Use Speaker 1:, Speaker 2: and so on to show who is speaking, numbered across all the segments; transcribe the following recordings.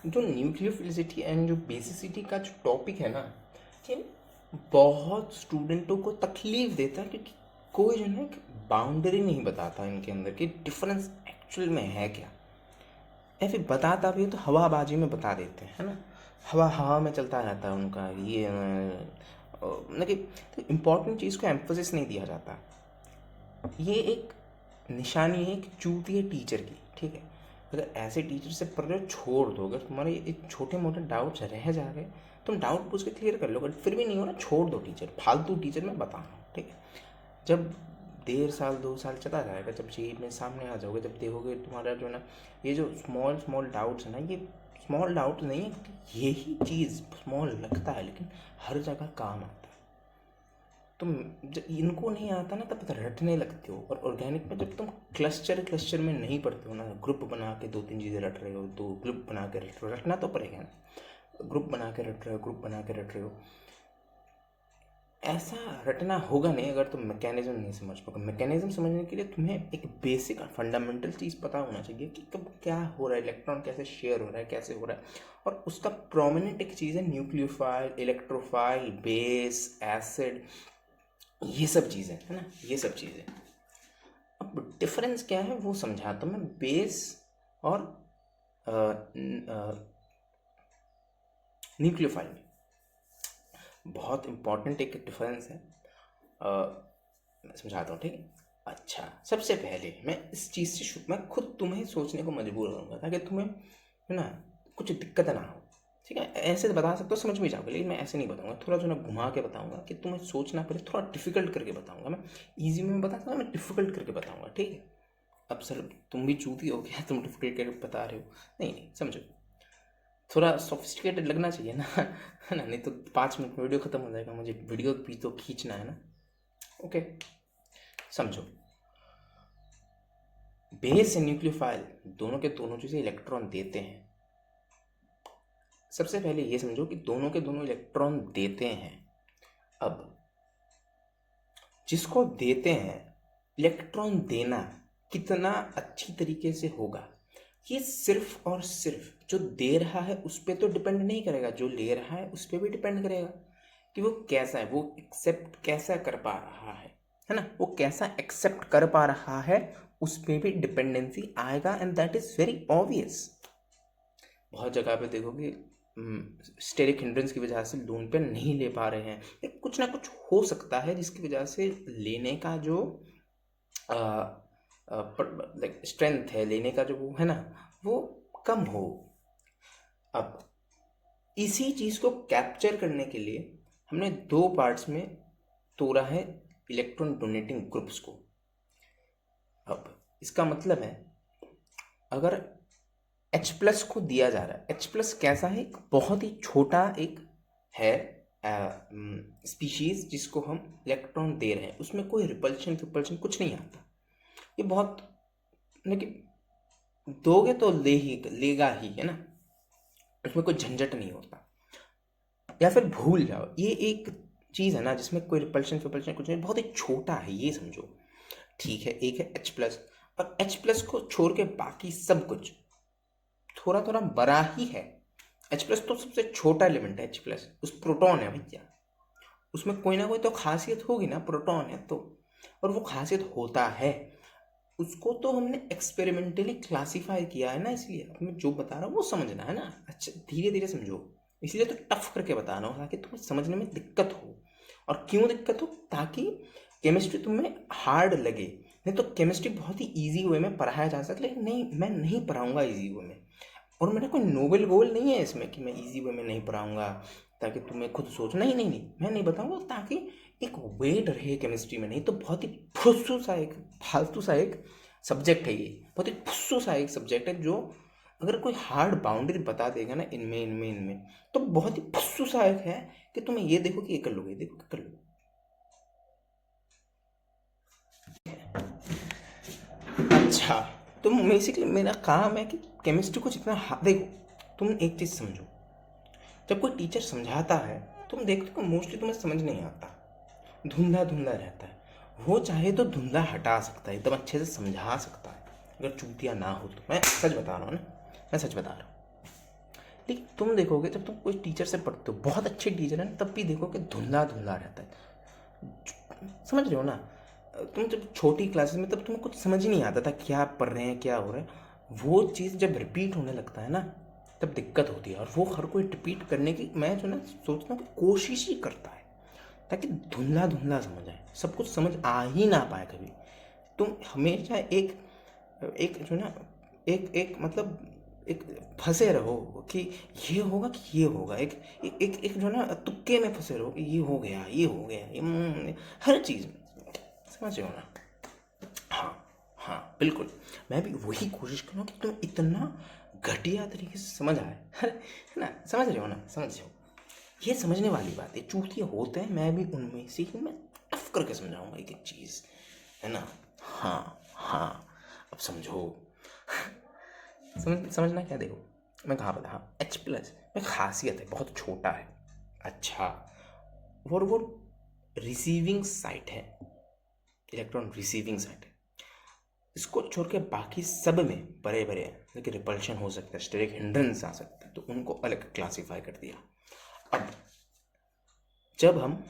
Speaker 1: जो nucleophilicity and जो basicity का जो टॉपिक है ना, ये बहुत स्टूडेंटों को तकलीफ देता है, क्योंकि कोई जो है ना बाउंड्री नहीं बताता इनके अंदर कि डिफरेंस एक्चुअल में है क्या। या फिर बताता भी है तो हवाबाजी में बता देते हैं, है ना। हवा हवा में चलता रहता है उनका ये, मतलब कि इम्पोर्टेंट चीज़ को एम्फोसिस नहीं दिया जाता। ये एक निशानी है एक चूतिए टीचर की, ठीक है। अगर ऐसे टीचर से पढ़ रहे हो छोड़ दो, अगर तुम्हारे एक छोटे मोटे डाउट्स रह जा रहे तुम डाउट पूछ के क्लियर कर लो, अगर फिर भी नहीं हो रहा छोड़ दो टीचर, फालतू टीचर मैं बता रहा हूँ, ठीक है। जब 1.5 साल 2 साल चला जाएगा, जब जी में सामने आ जाओगे, जब देखोगे तुम्हारा जो ना ये जो स्मॉल स्मॉल डाउट्स है ना, ये स्मॉल डाउट नहीं है, यही चीज़ स्मॉल लगता है लेकिन हर जगह काम आता है। तुम जब इनको नहीं आता ना तब रटने लगते हो। और ऑर्गेनिक में जब तुम क्लस्टर क्लस्टर में नहीं पढ़ते हो ना, ग्रुप बना के 2-3 चीज़ें रट रहे हो, तो ग्रुप बना के रट रहे हो, रटना तो पड़ेगा ना। ग्रुप बना के रट रहे हो, ग्रुप बना के रट रहे हो, ऐसा रटना होगा नहीं अगर तुम मैकेनिज्म नहीं समझ पाओगे। मैकेनिज्म समझने के लिए तुम्हें एक बेसिक और फंडामेंटल चीज़ पता होना चाहिए कि कब क्या हो रहा है, इलेक्ट्रॉन कैसे शेयर हो रहा है, कैसे हो रहा है। और उसका प्रोमिनेंट एक चीज़ है न्यूक्लियोफाइल, इलेक्ट्रोफाइल, बेस, एसिड, ये सब चीज़ें है ना, ये सब चीज़ें। अब डिफरेंस क्या है वो समझाता हूँ मैं। बेस और न्यूक्लियोफाइल में बहुत इंपॉर्टेंट एक डिफरेंस है, मैं समझाता हूँ, ठीक है। अच्छा, सबसे पहले मैं इस चीज़ से मैं खुद तुम्हें सोचने को मजबूर करूँगा ताकि तुम्हें है ना कुछ दिक्कत ना हो, ठीक है। ऐसे तो बता सकते हो, समझ में जाओगे, लेकिन मैं ऐसे नहीं बताऊंगा, थोड़ा जो ना घुमा के बताऊंगा कि तुम्हें सोचना पड़े, थोड़ा डिफिकल्ट करके बताऊंगा। मैं इजी में बताता हूँ, मैं डिफिकल्ट करके बताऊंगा, ठीक है। अब सर तुम भी चूती हो क्या, तुम डिफिकल्ट करके बता रहे हो? नहीं नहीं, समझो, थोड़ा सोफिस्टिकेटेड लगना चाहिए ना, है ना। नहीं तो 5 मिनट में वीडियो खत्म हो जाएगा, मुझे वीडियो भी तो खींचना है ना। ओके, समझो। बेस से न्यूक्लियोफाइल दोनों के दोनों चीज़ें इलेक्ट्रॉन देते हैं। सबसे पहले ये समझो कि दोनों के दोनों इलेक्ट्रॉन देते हैं। अब जिसको देते हैं, इलेक्ट्रॉन देना कितना अच्छी तरीके से होगा, ये सिर्फ और सिर्फ जो दे रहा है उस पर तो डिपेंड नहीं करेगा, जो ले रहा है उस पर भी डिपेंड करेगा कि वो कैसा है, वो एक्सेप्ट कैसा कर पा रहा है ना। वो कैसा एक्सेप्ट कर पा रहा है उस पर भी डिपेंडेंसी आएगा, and that is very obvious. बहुत जगह पे देखोगे स्टेरिक हिंड्रेंस की वजह से लोन पे नहीं ले पा रहे हैं, कुछ ना कुछ हो सकता है जिसकी वजह से लेने का जो लाइक स्ट्रेंथ है, लेने का जो वो है ना, वो कम हो। अब इसी चीज़ को कैप्चर करने के लिए हमने 2 पार्ट्स में तोड़ा है इलेक्ट्रॉन डोनेटिंग ग्रुप्स को। अब इसका मतलब है अगर H प्लस को दिया जा रहा है, H प्लस कैसा है, एक बहुत ही छोटा एक है स्पीशीज जिसको हम इलेक्ट्रॉन दे रहे हैं, उसमें कोई रिपल्शन कुछ नहीं आता। ये बहुत, लेकिन दोगे तो लेगा ही, है ना, उसमें कोई झंझट नहीं होता। या फिर भूल जाओ, ये एक चीज़ है ना जिसमें कोई रिपल्शन कुछ नहीं, बहुत ही छोटा है, ये समझो, ठीक है। एक है H प्लस, और H प्लस को छोड़ के बाकी सब कुछ थोड़ा थोड़ा बड़ा ही है। H प्लस तो सबसे छोटा एलिमेंट है, H प्लस उस प्रोटॉन है भैया, उसमें कोई ना कोई तो खासियत होगी ना, प्रोटॉन है तो, और वो खासियत होता है, उसको तो हमने एक्सपेरिमेंटली क्लासीफाई किया है ना, इसलिए अब मैं जो बता रहा हूँ वो समझना है ना। अच्छा, धीरे धीरे समझो, इसलिए तो टफ करके बता रहा हूँ ताकि तुम्हें समझने में दिक्कत हो। और क्यों दिक्कत हो, ताकि केमिस्ट्री तुम्हें हार्ड लगे। नहीं तो केमिस्ट्री बहुत ही ईजी वे में पढ़ाया जा सकता है, लेकिन नहीं, मैं नहीं पढ़ाऊँगा ईजी वे में। और मेरा कोई नोबल गोल नहीं है इसमें कि मैं इजी वे में नहीं पढ़ाऊँगा ताकि तुम्हें खुद सोचना ही नहीं, मैं नहीं बताऊँगा ताकि एक वेट रहे केमिस्ट्री में। नहीं तो बहुत ही फुस्सू सा एक फालतू सा एक सब्जेक्ट है ये, बहुत ही फुस्सू सा एक सब्जेक्ट है, जो अगर कोई हार्ड बाउंड्री बता देगा ना इनमें तो बहुत ही फुस्सू सा एक है कि तुम्हें ये देखो कि ये कर लोगे, देखो कर लोगे। अच्छा, तुम बेसिकली मेरा काम है कि केमिस्ट्री को जितना देखो, तुम एक चीज़ समझो, जब कोई टीचर समझाता है तुम देखते हो मोस्टली तुम्हें समझ नहीं आता, धुंधला धुंधला रहता है। वो चाहे तो धुंधला हटा सकता है, एकदम अच्छे से समझा सकता है, अगर चूतिया ना हो तो। मैं सच बता रहा हूँ ना, मैं सच बता रहा हूँ। लेकिन तुम देखोगे जब तुम कोई टीचर से पढ़ते हो, बहुत अच्छे टीचर हैं, तब भी देखो कि धुंधला धुंधला रहता है। समझ रहे हो ना? तुम जब छोटी क्लासेस में, तब तुम्हें कुछ समझ ही नहीं आता था क्या पढ़ रहे हैं, क्या हो रहा है। वो चीज़ जब रिपीट होने लगता है ना, तब दिक्कत होती है। और वो हर कोई रिपीट करने की, मैं जो ना सोचता हूँ कि कोशिश ही करता है ताकि धुंधला धुंधला समझ आए, सब कुछ समझ आ ही ना पाए कभी। तुम हमेशा एक एक जो ना एक एक मतलब एक फंसे रहो कि ये होगा कि ये होगा, एक एक एक, एक जो ना तुक्के में फंसे रहो कि ये हो गया, ये हो गया, ये हर चीज़ में। समझ रहे हो ना? हाँ, हाँ बिल्कुल। मैं भी वही कोशिश कर रहा हूँ कि तुम इतना घटिया तरीके से समझ आए, है ना? समझ रहे हो ना? समझ रहे हो? ये समझने वाली बात है। चूतिया होते हैं, मैं भी उनमें से ही, मैं टफ करके समझाऊंगा एक एक चीज़, है ना? हाँ हाँ, अब समझो। समझना क्या, देखो मैं कहाँ बता, हाँ H+ में खासियत है, बहुत छोटा है। अच्छा, और वो रिसीविंग साइट है, इलेक्ट्रॉन रिसीविंग साइट है। इसको छोड़ के बाकी सब में बड़े बड़े लेकिन रिपल्शन हो सकता है, स्टेरिक हिंड्रेंस आ सकता है, तो उनको अलग क्लासीफाई कर दिया। अब जब हम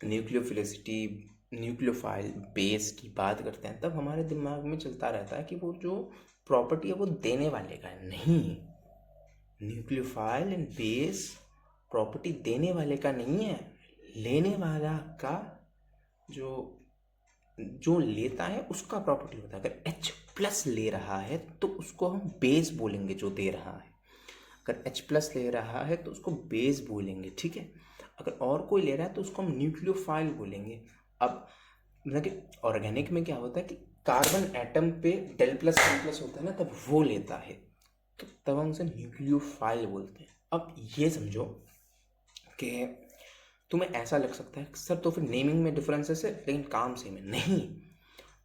Speaker 1: न्यूक्लियोफिलिसिटी, न्यूक्लियोफाइल, बेस की बात करते हैं, तब हमारे दिमाग में चलता रहता है कि वो जो प्रॉपर्टी है वो देने वाले का है। नहीं, न्यूक्लियोफाइल एंड बेस प्रॉपर्टी देने वाले का नहीं है, लेने वाला का। जो जो लेता है उसका प्रॉपर्टी होता है। अगर H+ ले रहा है तो उसको हम बेस बोलेंगे, जो दे रहा है। अगर H+ ले रहा है तो उसको बेस बोलेंगे, ठीक है। अगर और कोई ले रहा है तो उसको हम न्यूक्लियोफाइल बोलेंगे। अब मतलब कि ऑर्गेनिक में क्या होता है कि कार्बन एटम पे Δ+N+ होता है ना, तब वो लेता है, तो तब हम उसे न्यूक्लियोफाइल बोलते हैं। अब ये समझो कि तुम्हें ऐसा लग सकता है सर तो फिर नेमिंग में डिफरेंसेस है लेकिन काम सेम है। नहीं,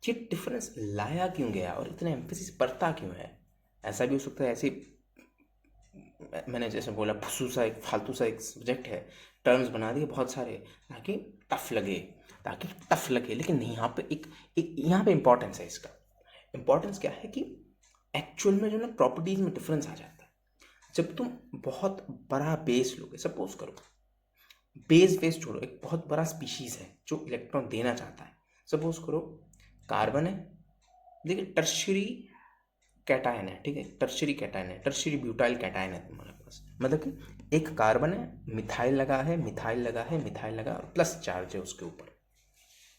Speaker 1: ये डिफरेंस लाया क्यों गया और इतना एम्फेसिस पड़ता क्यों है? ऐसा भी हो सकता है, ऐसे मैंने जैसे बोला फुसू सा एक फालतू सा एक सब्जेक्ट है, टर्म्स बना दिए बहुत सारे ताकि टफ लगे, लेकिन नहीं, यहाँ पे एक यहाँ पे इंपॉर्टेंस है। इसका इंपॉर्टेंस क्या है कि एक्चुअल में जो ना प्रॉपर्टीज में डिफरेंस आ जाता है। जब तुम बहुत बड़ा बेस लोगे, सपोज करो बेस छोड़ो, एक बहुत बड़ा स्पीशीज है जो इलेक्ट्रॉन देना चाहता है। सपोज करो कार्बन है, लेकिन टर्शरी कैटायन है, ठीक है, टर्शरी कैटायन है, टर्शरी ब्यूटाइल कैटायन है तुम्हारे पास। मतलब कि एक कार्बन है, मिथाइल लगा है, मिथाइल लगा है, मिथाइल लगा और प्लस चार्ज है उसके ऊपर,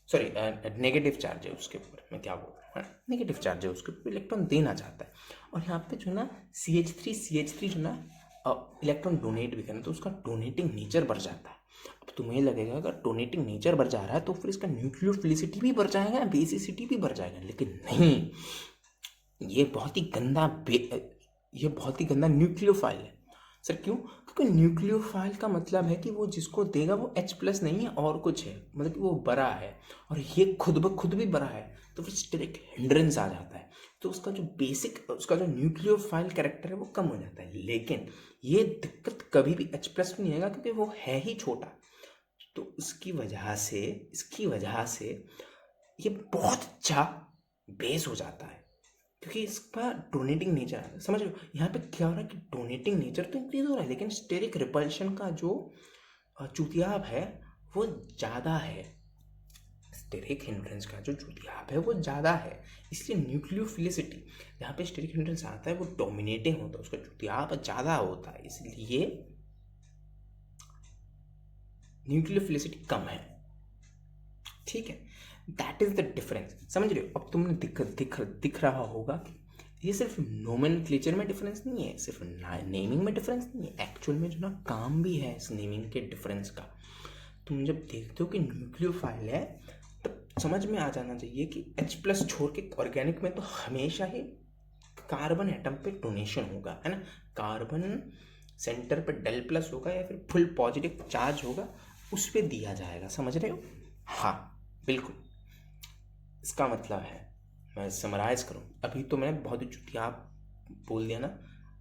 Speaker 1: सॉरी नेगेटिव चार्ज है उसके ऊपर, मैं क्या बोल रहा हूँ, नेगेटिव चार्ज है उसके ऊपर, इलेक्ट्रॉन देना चाहता है। और यहाँ पे जो ना CH3 जो ना इलेक्ट्रॉन डोनेट भी करना, तो उसका डोनेटिंग नेचर बढ़ जाता है। अब तुम्हें लगेगा अगर डोनेटिंग नेचर बढ़ जा रहा है तो फिर इसका न्यूक्लियोफिलिसिटी भी बढ़ जाएगा, बेसिसिटी भी बढ़ जाएगा, लेकिन नहीं, ये बहुत ही गंदा न्यूक्लियोफाइल है। सर क्यों? क्योंकि न्यूक्लियोफाइल का मतलब है कि वो जिसको देगा वो H+ नहीं है और कुछ है, मतलब कि वो बड़ा है और ये खुद ब खुद भी बड़ा है, तो फिर स्टेरिक हिंड्रेंस आ जाता है, तो उसका जो बेसिक, उसका जो न्यूक्लियोफाइल कैरेक्टर है वो कम हो जाता है। लेकिन ये दिक्कत कभी भी H+ में नहीं आएगा क्योंकि वो है ही छोटा। तो इसकी वजह से ये बहुत अच्छा बेस हो जाता है क्योंकि इसका डोनेटिंग नेचर है। समझ लो यहाँ पे क्या हो रहा है कि डोनेटिंग नेचर तो इंक्रीज हो रहा है, लेकिन स्टेरिक रिपल्शन का जो चुतियाब है वो ज़्यादा है, स्टेरिक हिंड्रेंस का जो चुतियाब है वो ज़्यादा है। इसलिए न्यूक्लियोफिलिसिटी जहाँ पे स्टेरिक हिंड्रेंस आता है वो डोमिनेटिंग होता है, उसका चुतियाब ज़्यादा होता है, इसलिए न्यूक्लियोफिलिसिटी कम है, ठीक है। दैट इज द डिफरेंस, समझ रहे हो? अब तुमने दिख रहा होगा कि ये सिर्फ नोमेनक्लेचर में डिफरेंस नहीं है, सिर्फ नेमिंग में डिफरेंस नहीं है, एक्चुअल में जो ना काम भी है इस नेमिंग के डिफरेंस का। तुम जब देखते हो कि न्यूक्लियोफाइल है तब समझ में आ जाना चाहिए कि H+ छोड़ के ऑर्गेनिक में तो हमेशा ही कार्बन एटम पे डोनेशन होगा, है ना। कार्बन सेंटर पे Δ+ होगा या फिर फुल पॉजिटिव चार्ज होगा, उस पर दिया जाएगा, समझ रहे हो? हाँ बिल्कुल। इसका मतलब है, मैं समराइज करूँ, अभी तो मैंने बहुत ही चुतिया बोल दिया ना,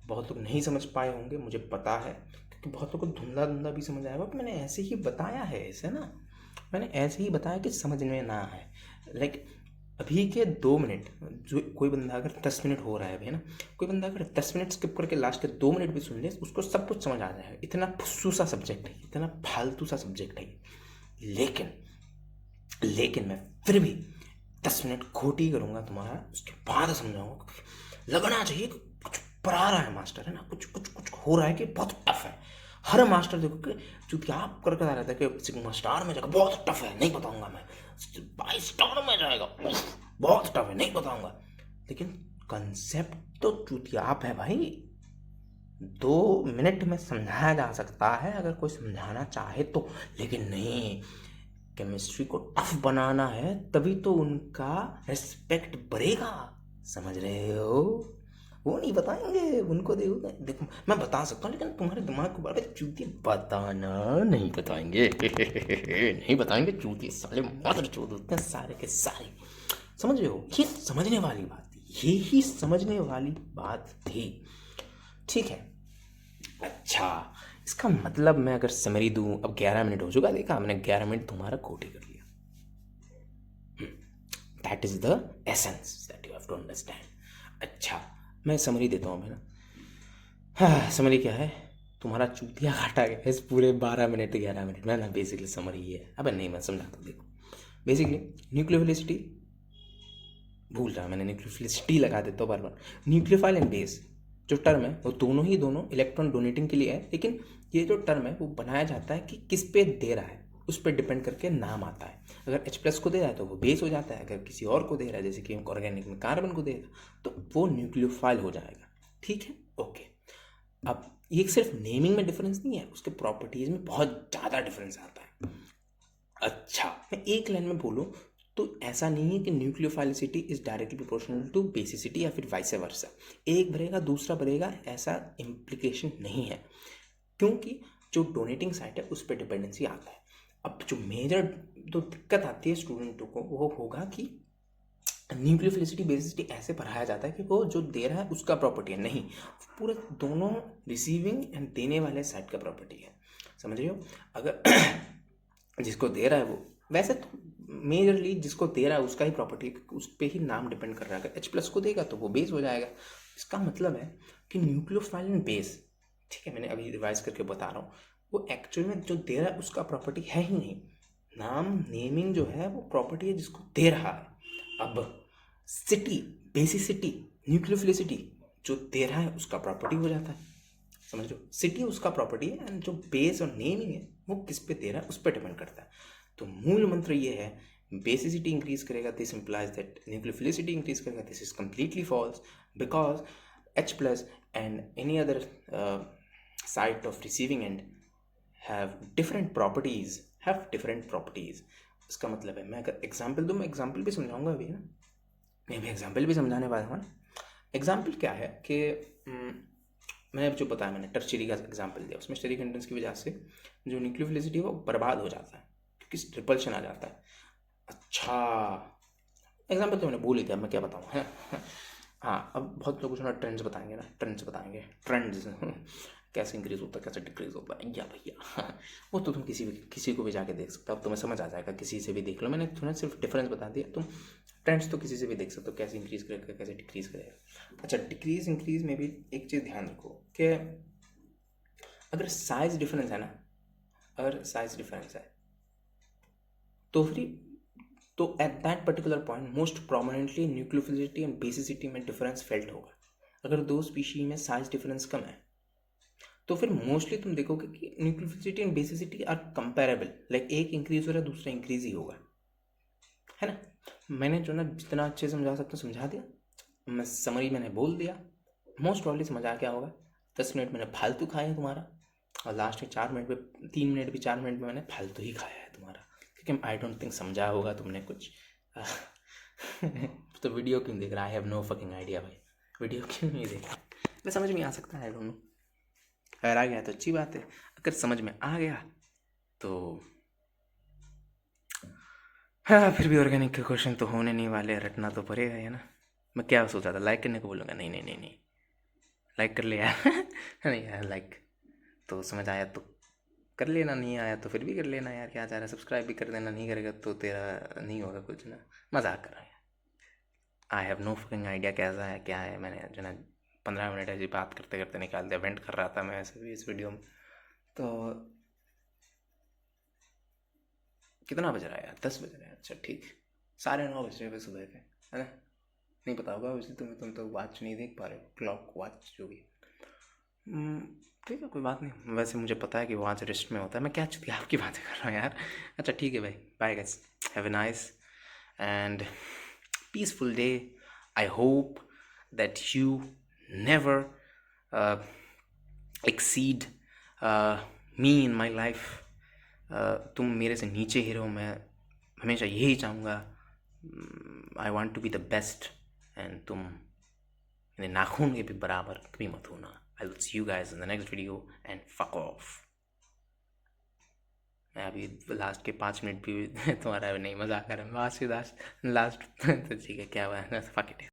Speaker 1: बहुत लोग नहीं समझ पाए होंगे, मुझे पता है, क्योंकि बहुत लोग को धुंधला भी समझ आएगा कि मैंने ऐसे ही बताया है, ऐसे ना मैंने ऐसे ही बताया कि समझ में ना आए। लाइक अभी के 2 मिनट, जो कोई बंदा अगर 10 मिनट हो रहा है अभी, है ना, कोई बंदा अगर 10 मिनट स्किप करके लास्ट के 2 मिनट भी सुन ले, उसको सब कुछ समझ आ जाएगा। इतना फुस्सू सा सब्जेक्ट है, इतना फालतू सा सब्जेक्ट है। लेकिन मैं फिर भी 10 मिनट खोटी करूँगा तुम्हारा, उसके बाद समझाऊंगा। लगना चाहिए कि कुछ पढ़ा रहा है मास्टर, है ना, कुछ कुछ कुछ हो रहा है कि बहुत टफ है। हर मास्टर देखो कि चुतियाप करके आ रहता है कि सिग्मा स्टार में जाएगा, बहुत टफ है, नहीं बताऊंगा मैं। 5 स्टार में जाएगा, बहुत टफ है, नहीं बताऊंगा। लेकिन कंसेप्ट तो चुतियाप है भाई। 2 मिनट में समझाया जा सकता है अगर कोई समझाना चाहे तो, लेकिन नहीं। केमिस्ट्री को टफ बनाना है तभी तो उनका रिस्पेक्ट बढ़ेगा, समझ रहे हो? वो नहीं बताएंगे, उनको देखो देखो मैं बता सकता हूँ, लेकिन तुम्हारे दिमाग को बड़ा चूती बताना नहीं बताएंगे। नहीं बताएंगे, चूती साले मात्र चूत होते हैं सारे के सारे, समझ रहे हो? ये समझने वाली बात थी, ये ही समझने वाली बात थी, ठीक है। अच्छा, इसका मतलब मैं अगर समरी दूं, अब 11 मिनट हो चुका, देखा हमने 11 मिनट तुम्हारा खोटी कर लिया। That is the essence that you have to understand. अच्छा, मैं समरी देता हूँ ना। हाँ, समरी क्या है? तुम्हारा चूतिया काटा गया इस पूरे 12 मिनट 11 मिनट में ना, बेसिकली समरी ये है। अब नहीं, मैं समझाता हूँ, देखो। बेसिकली न्यूक्लियोफिलिसिटी, भूल रहा मैंने, न्यूक्लियोफिलिसिटी लगा देता हूँ बार बार। न्यूक्लियोफाइल एंड बेस जो टर्म है वो दोनों इलेक्ट्रॉन डोनेटिंग के लिए है, लेकिन ये जो टर्म है वो बनाया जाता है कि किस पे दे रहा है, उस पर डिपेंड करके नाम आता है। अगर H+ को दे रहा है तो वो बेस हो जाता है, अगर किसी और को दे रहा है जैसे कि ऑर्गेनिक में कार्बन को देगा तो वो न्यूक्लियोफाइल हो जाएगा, ठीक है, ओके। अब ये सिर्फ नेमिंग में डिफरेंस नहीं है, उसके प्रॉपर्टीज में बहुत ज़्यादा डिफरेंस आता है। अच्छा, मैं एक लाइन में बोलूँ तो ऐसा नहीं है कि nucleophilicity is directly proportional to basicity या फिर वाइस वर्सा, एक बढ़ेगा दूसरा बढ़ेगा, ऐसा इम्प्लीकेशन नहीं है, क्योंकि जो डोनेटिंग साइट है उस पर डिपेंडेंसी आता है। अब जो मेजर जो दिक्कत आती है स्टूडेंटों को वो होगा कि न्यूक्लियोफिलिसिटी बेसिसिटी ऐसे पढ़ाया जाता है कि वो जो दे रहा है उसका प्रॉपर्टी है, नहीं, पूरे दोनों रिसीविंग एंड देने वाले साइड का प्रॉपर्टी है, समझ रहे हो? अगर जिसको दे रहा है वो, वैसे तो मेजरली जिसको दे रहा है उसका ही प्रॉपर्टी, उस पर ही नाम डिपेंड कर रहा है। अगर H+ को देगा तो वो बेस हो जाएगा। इसका मतलब है कि न्यूक्लियोफाइल एंड बेस, ठीक है, मैंने अभी रिवाइज करके बता रहा हूँ, वो एक्चुअल में जो दे रहा है उसका प्रॉपर्टी है ही नहीं। नाम, नेमिंग जो है वो प्रॉपर्टी है जिसको दे रहा है। अब सिटी, बेसिसिटी, न्यूक्लियोफिलिसिटी जो दे रहा है उसका प्रॉपर्टी हो जाता है, समझ लो, सिटी उसका प्रॉपर्टी है, एंड जो बेस और नेमिंग है वो किस पे दे रहा है उस पर डिपेंड करता है। तो मूल मंत्र ये है, बेसिसिटी इंक्रीज करेगा this implies that nucleophilicity increase करेगा, this is completely false, because H+ and any other site of receiving end have different properties, इसका मतलब है, मैं अगर एग्जाम्पल दूँ, मैं एग्जाम्पल भी समझाऊंगा अभी ना, मैं भी एग्जाम्पल भी समझाने वाला हूँ। एग्जाम्पल क्या है कि मैंने जो बताया, मैंने टर्शियरी का एग्जाम्पल दिया, उसमें स्टेरिक हिंड्रेंस की वजह से जो न्यूक्लियोफिलिसिटी है वो बर्बाद हो जाता है क्योंकि रिपल्शन आ जाता है। अच्छा, एग्जाम्पल तो मैंने बोल ही दिया, मैं क्या बताऊँ। हाँ, अब बहुत लोग ट्रेंड्स बताएंगे ना, ट्रेंड्स कैसे इंक्रीज होता है, कैसे डिक्रीज होता है, या भैया वो तो तुम किसी को भी जाके देख सकते हो, अब तुम्हें समझ आ जाएगा, किसी से भी देख लो, मैंने तुम्हें सिर्फ डिफरेंस बता दिया। तुम ट्रेंड्स तो किसी से भी देख सकते हो, कैसे इंक्रीज करेगा कैसे डिक्रीज करेगा। अच्छा, डिक्रीज इंक्रीज में भी एक चीज़ ध्यान रखो कि अगर साइज डिफरेंस है ना, तो फिर तो at that particular point most prominently nucleophilicity and basicity में डिफरेंस फेल्ट होगा। अगर दो स्पीशी में साइज डिफरेंस कम है तो फिर मोस्टली तुम देखोगे कि nucleophilicity and basicity are comparable, like एक इंक्रीज हो रहा है दूसरा इंक्रीज ही होगा, है ना। मैंने जो ना जितना अच्छे से समझा सकता समझा दिया, मैं समरी मैंने बोल दिया, मोस्ट प्रॉब्ली समझ आ गया होगा। 10 मिनट मैंने फालतू खाया है तुम्हारा, और लास्ट के 4 मिनट में 3 मिनट भी 4 मिनट में मैंने फालतू ही खाया है तुम्हारा, क्योंकि आई डोंट थिंक समझा होगा तुमने कुछ। तो वीडियो क्यों देख रहा है? I have no fucking idea भाई, वीडियो क्यों नहीं देख रहा? मैं समझ में आ सकता है, आई डोंट नो। अगर आ गया तो अच्छी बात है, अगर समझ में आ गया तो हाँ, फिर भी ऑर्गेनिक के क्वेश्चन तो होने नहीं वाले, रटना तो पड़ेगा, है ना। मैं क्या सोचा था, लाइक करने को बोलूँगा, नहीं नहीं नहीं नहीं, लाइक कर ले यार। नहीं यार, लाइक तो समझ आया तो कर लेना, नहीं आया तो फिर भी कर लेना यार, क्या जा रहा है। सब्सक्राइब भी कर देना, नहीं करेगा तो तेरा नहीं होगा कुछ ना, मजाक कर रहा है। I have no fucking idea कैसा है क्या है। मैंने जो ना 15 मिनट ऐसी बात करते करते निकाल दिया। वेंट कर रहा था मैं ऐसे भी इस वीडियो में। तो कितना बज रहा है यार? 10 बज रहे हैं। अच्छा ठीक, 9:30 बज रहे हैं सुबह के, है ना? नहीं पता होगा वैसे तुम तो वॉच नहीं देख पा रहे हो, क्लॉक वॉच जो भी। ठीक है, कोई बात नहीं। वैसे मुझे पता है कि वॉच रिस्ट में होता है। मैं क्या चुतिया आपकी बातें कर रहा हूँ यार। अच्छा ठीक है भाई, bye guys, have a nice and peaceful day. I hope that you never exceed me in my life. तुम मेरे से नीचे ही रहो, मैं हमेशा यही चाहूँगा। I want to be the best, and तुम मेरे नाखून के भी बराबर कभी मत होना। I will see you guys in the next video and fuck off. मैं अभी लास्ट के 5 मिनट भी तुम्हारा नहीं मजाक कर रहा हूँ। लास्ट तो ठीक है, क्या हुआ, फक इट।